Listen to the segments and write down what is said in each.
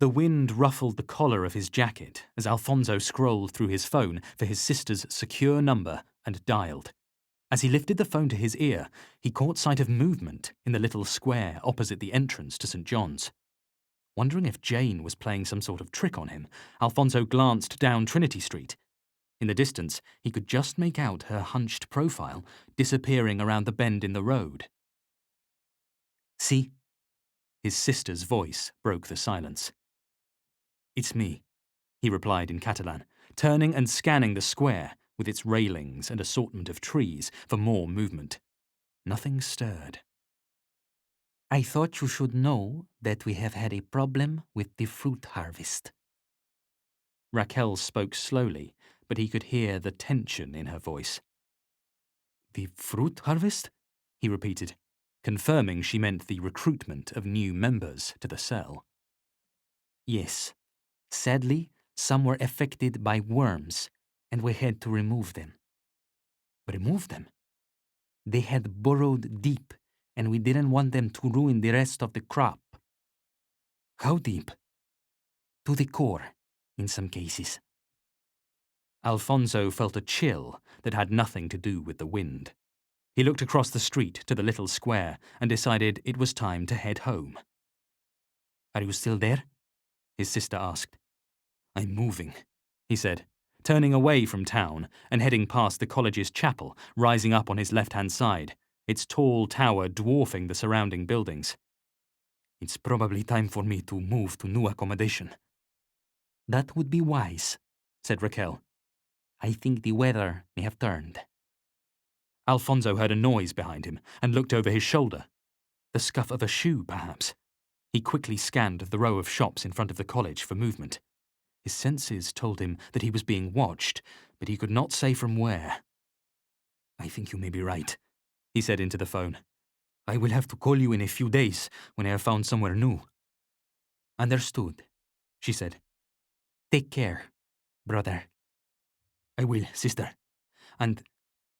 The wind ruffled the collar of his jacket as Alfonso scrolled through his phone for his sister's secure number and dialed. As he lifted the phone to his ear, he caught sight of movement in the little square opposite the entrance to St. John's. Wondering if Jane was playing some sort of trick on him, Alfonso glanced down Trinity Street. In the distance, he could just make out her hunched profile disappearing around the bend in the road. "See?" His sister's voice broke the silence. "It's me," he replied in Catalan, turning and scanning the square with its railings and assortment of trees for more movement. Nothing stirred. "I thought you should know that we have had a problem with the fruit harvest." Raquel spoke slowly, but he could hear the tension in her voice. "The fruit harvest?" he repeated, confirming she meant the recruitment of new members to the cell. "Yes. Sadly, some were affected by worms, and we had to remove them." "Remove them?" "They had burrowed deep, and we didn't want them to ruin the rest of the crop." "How deep?" "To the core, in some cases." Alfonso felt a chill that had nothing to do with the wind. He looked across the street to the little square and decided it was time to head home. "Are you still there?" his sister asked. "I'm moving," he said, turning away from town and heading past the college's chapel, rising up on his left-hand side, its tall tower dwarfing the surrounding buildings. "It's probably time for me to move to new accommodation." "That would be wise," said Raquel. "I think the weather may have turned." Alfonso heard a noise behind him and looked over his shoulder. The scuff of a shoe, perhaps. He quickly scanned the row of shops in front of the college for movement. His senses told him that he was being watched, but he could not say from where. "I think you may be right," he said into the phone. "I will have to call you in a few days when I have found somewhere new." "Understood," she said. "Take care, brother." "I will, sister. And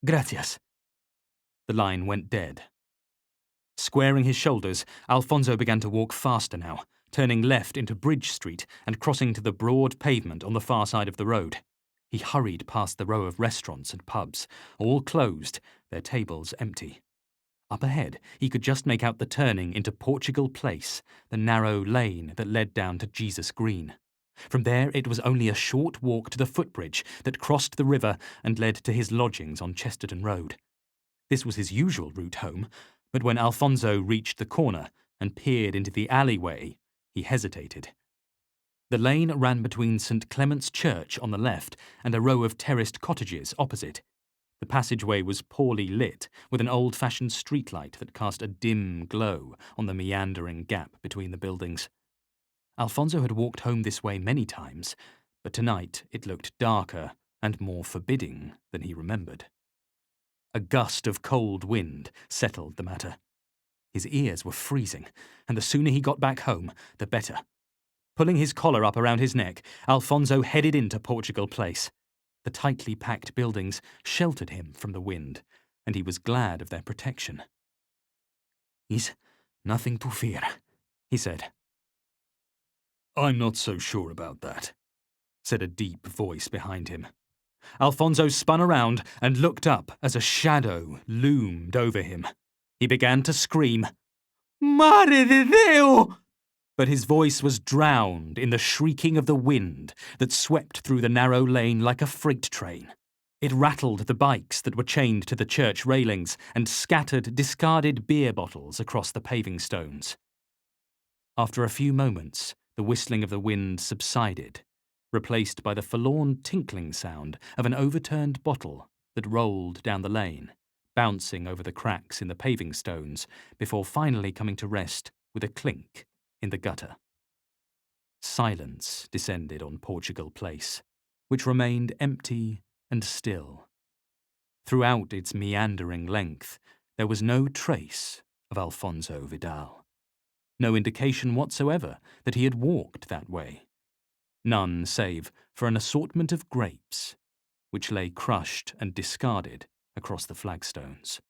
gracias." The line went dead. Squaring his shoulders, Alfonso began to walk faster now, turning left into Bridge Street and crossing to the broad pavement on the far side of the road. He hurried past the row of restaurants and pubs, all closed, their tables empty. Up ahead, he could just make out the turning into Portugal Place, the narrow lane that led down to Jesus Green. From there, it was only a short walk to the footbridge that crossed the river and led to his lodgings on Chesterton Road. This was his usual route home, but when Alfonso reached the corner and peered into the alleyway, he hesitated. The lane ran between St. Clement's Church on the left and a row of terraced cottages opposite. The passageway was poorly lit, with an old-fashioned streetlight that cast a dim glow on the meandering gap between the buildings. Alfonso had walked home this way many times, but tonight it looked darker and more forbidding than he remembered. A gust of cold wind settled the matter. His ears were freezing, and the sooner he got back home, the better. Pulling his collar up around his neck, Alfonso headed into Portugal Place. The tightly packed buildings sheltered him from the wind, and he was glad of their protection. "Is nothing to fear," he said. "I'm not so sure about that," said a deep voice behind him. Alfonso spun around and looked up as a shadow loomed over him. He began to scream, "Madre de Deo!" But his voice was drowned in the shrieking of the wind that swept through the narrow lane like a freight train. It rattled the bikes that were chained to the church railings and scattered discarded beer bottles across the paving stones. After a few moments, the whistling of the wind subsided, replaced by the forlorn tinkling sound of an overturned bottle that rolled down the lane, bouncing over the cracks in the paving stones before finally coming to rest with a clink in the gutter. Silence descended on Portugal Place, which remained empty and still. Throughout its meandering length, there was no trace of Alfonso Vidal. No indication whatsoever that he had walked that way. None save for an assortment of grapes, which lay crushed and discarded across the flagstones.